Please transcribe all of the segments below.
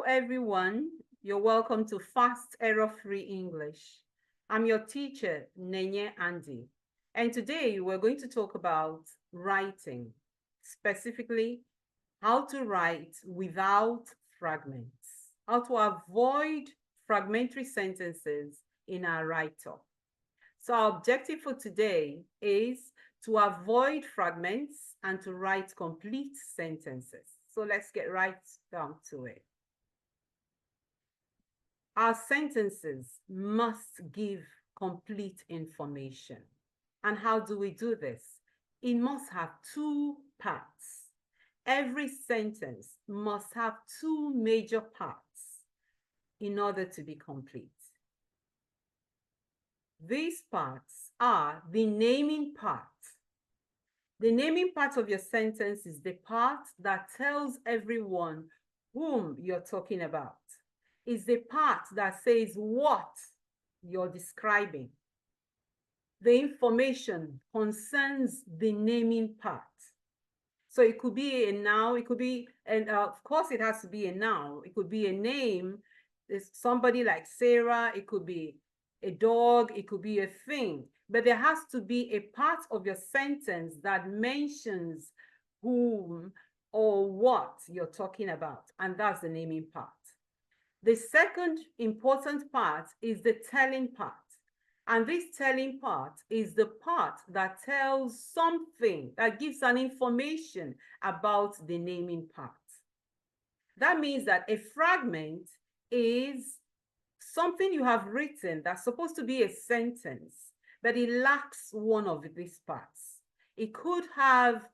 everyone. You're welcome to Fast Error-Free English. I'm your teacher, Nenye Andy. And today we're going to talk about writing, specifically how to write without fragments, how to avoid fragmentary sentences in our write-up. So our objective for today is to avoid fragments and to write complete sentences. So let's get right down to it. Our sentences must give complete information. And how do we do this? It must have two parts. Every sentence must have two major parts in order to be complete. These parts are the naming part. The naming part of your sentence is the part that tells everyone whom you're talking about. Is the part that says what you're describing. The information concerns the naming part. So it could be a noun, it could be, and of course it has to be a noun. It could be a name, there's somebody like Sarah, it could be a dog, it could be a thing. But there has to be a part of your sentence that mentions whom or what you're talking about, and that's the naming part. The second important part is the telling part. And this telling part is the part that tells something, that gives an information about the naming part. That means that a fragment is something you have written that's supposed to be a sentence, but it lacks one of these parts. It could have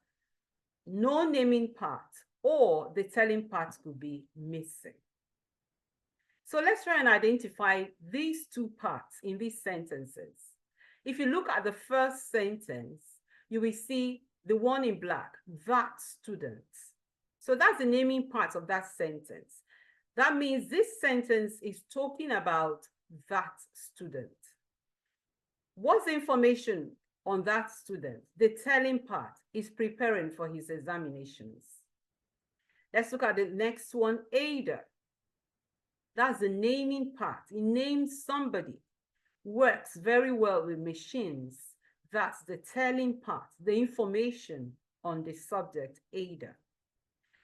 no naming part, or the telling part could be missing. So let's try and identify these two parts in these sentences. If you look at the first sentence, you will see the one in black, that student. So that's the naming part of that sentence. That means this sentence is talking about that student. What's the information on that student? The telling part is preparing for his examinations. Let's look at the next one, Ada. That's the naming part. It names somebody, works very well with machines. That's the telling part, the information on the subject, Ada.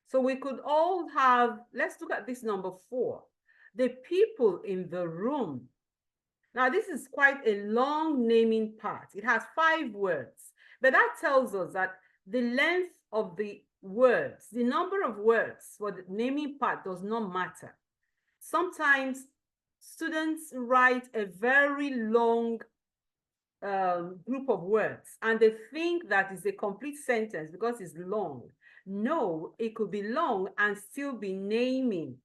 So we could all have, let's look at this number 4, the people in the room. Now, this is quite a long naming part. It has 5 words, but that tells us that the length of the words, the number of words for the naming part does not matter. Sometimes students write a very long group of words and they think that is a complete sentence because it's long. No, it could be long and still be naming.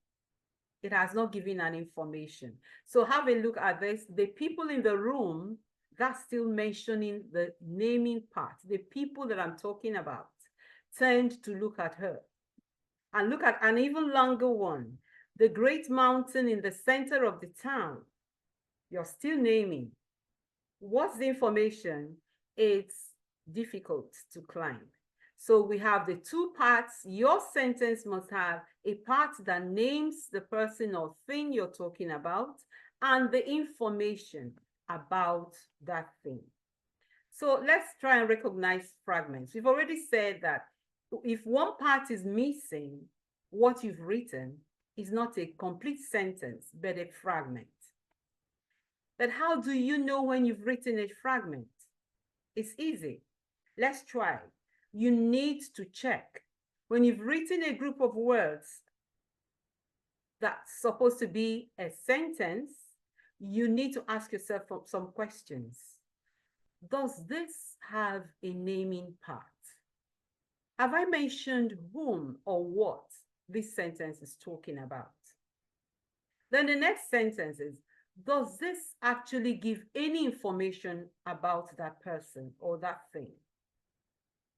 It has not given an information. So have a look at this. The people in the room, that's still mentioning the naming part. The people that I'm talking about tend to look at her. And look at an even longer one. The great mountain in the center of the town. You're still naming. What's the information? It's difficult to climb. So we have the two parts. Your sentence must have a part that names the person or thing you're talking about and the information about that thing. So let's try and recognize fragments. We've already said that if one part is missing, what you've written is not a complete sentence, but a fragment. But how do you know when you've written a fragment? It's easy. Let's try. You need to check. When you've written a group of words that's supposed to be a sentence, you need to ask yourself some questions. Does this have a naming part? Have I mentioned whom or what this sentence is talking about? Then the next sentence is, does this actually give any information about that person or that thing?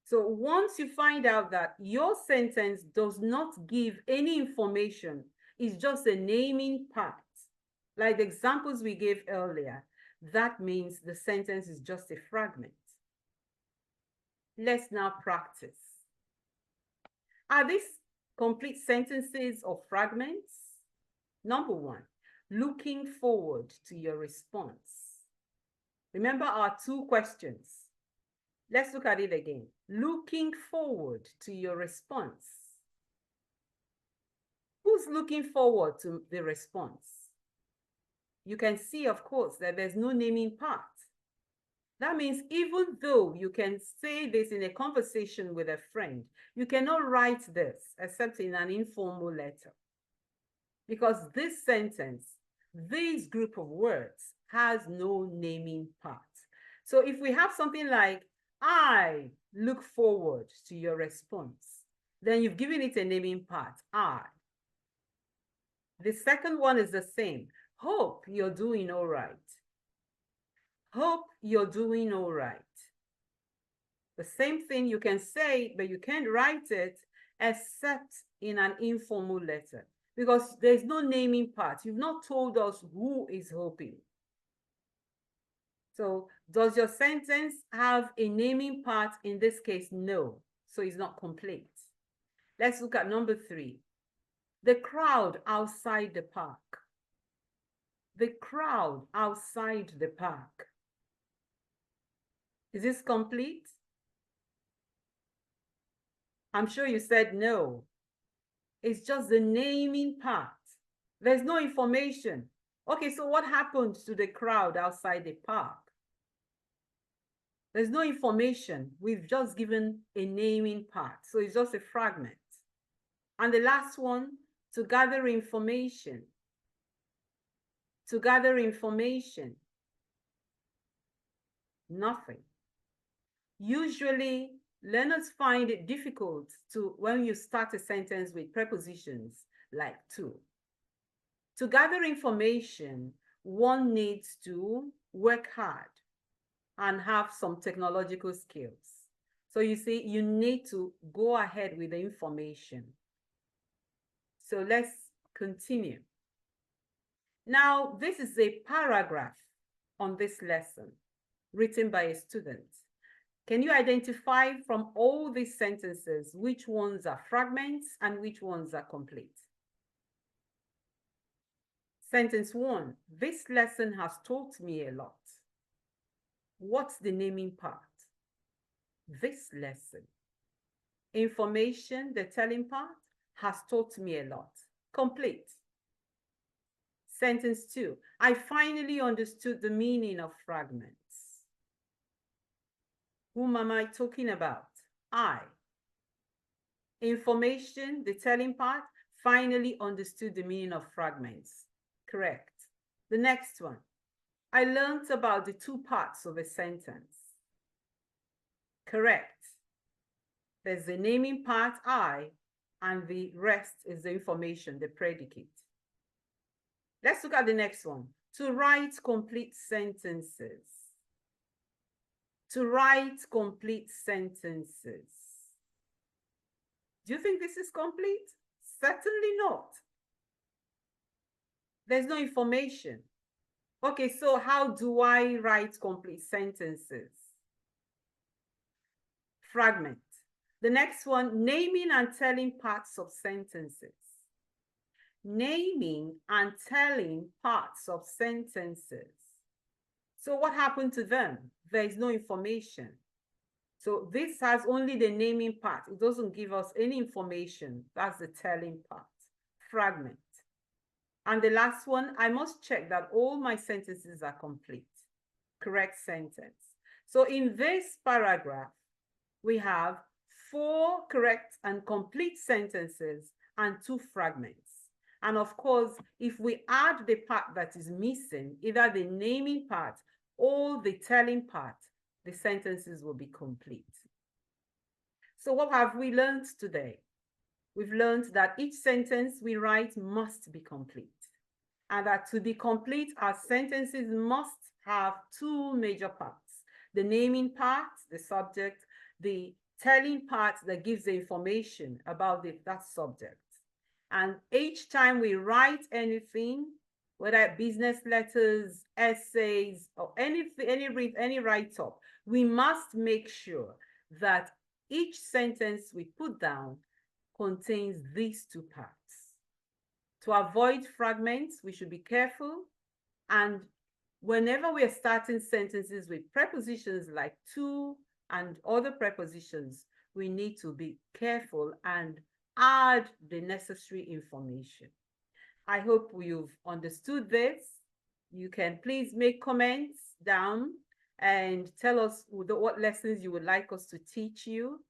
So once you find out that your sentence does not give any information, it's just a naming part, like the examples we gave earlier, that means the sentence is just a fragment. Let's now practice. Are these complete sentences or fragments? Number one, looking forward to your response. Remember our two questions. Let's look at it again. Looking forward to your response. Who's looking forward to the response? You can see, of course, that there's no naming part. That means even though you can say this in a conversation with a friend, you cannot write this except in an informal letter. Because this sentence, this group of words, has no naming part. So if we have something like, I look forward to your response, then you've given it a naming part, I. The second one is the same. Hope you're doing all right. Hope you're doing all right. The same thing you can say, but you can't write it except in an informal letter because there's no naming part. You've not told us who is hoping. So does your sentence have a naming part? In this case, no. So it's not complete. Let's look at number 3. The crowd outside the park. The crowd outside the park. Is this complete? I'm sure you said no. It's just the naming part. There's no information. Okay, so what happened to the crowd outside the park? There's no information. We've just given a naming part. So it's just a fragment. And the last one, to gather information. To gather information. Nothing. Usually, learners find it difficult to, when you start a sentence with prepositions like to. To gather information, one needs to work hard and have some technological skills. So you see, you need to go ahead with the information. So let's continue. Now, this is a paragraph on this lesson written by a student. Can you identify from all these sentences which ones are fragments and which ones are complete? Sentence 1, this lesson has taught me a lot. What's the naming part? This lesson. Information, the telling part, has taught me a lot. Complete. Sentence 2, I finally understood the meaning of fragments. Whom am I talking about? I. Information, the telling part, finally understood the meaning of fragments. Correct. The next one. I learned about the two parts of a sentence. Correct. There's the naming part, I, and the rest is the information, the predicate. Let's look at the next one. To write complete sentences. To write complete sentences. Do you think this is complete? Certainly not. There's no information. Okay, so how do I write complete sentences? Fragment. The next one, naming and telling parts of sentences. Naming and telling parts of sentences. So what happened to them? There is no information. So this has only the naming part. It doesn't give us any information. That's the telling part. Fragment. And the last one, I must check that all my sentences are complete. Correct sentence. So in this paragraph, we have 4 correct and complete sentences and 2 fragments. And of course, if we add the part that is missing, either the naming part or the telling part, the sentences will be complete. So what have we learned today? We've learned that each sentence we write must be complete. And that to be complete, our sentences must have 2 major parts. The naming part, the subject, the telling part that gives the information about that subject. And each time we write anything, whether business letters, essays, or any write-up, we must make sure that each sentence we put down contains these 2 parts. To avoid fragments, we should be careful. And whenever we are starting sentences with prepositions like to and other prepositions, we need to be careful and add the necessary information. I hope you've understood this. You can please make comments down and tell us what lessons you would like us to teach you.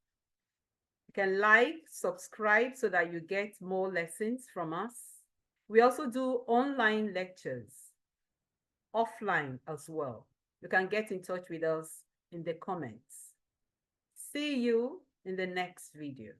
You can like, subscribe so that you get more lessons from us. We also do online lectures, offline as well. You can get in touch with us in the comments. See you in the next video.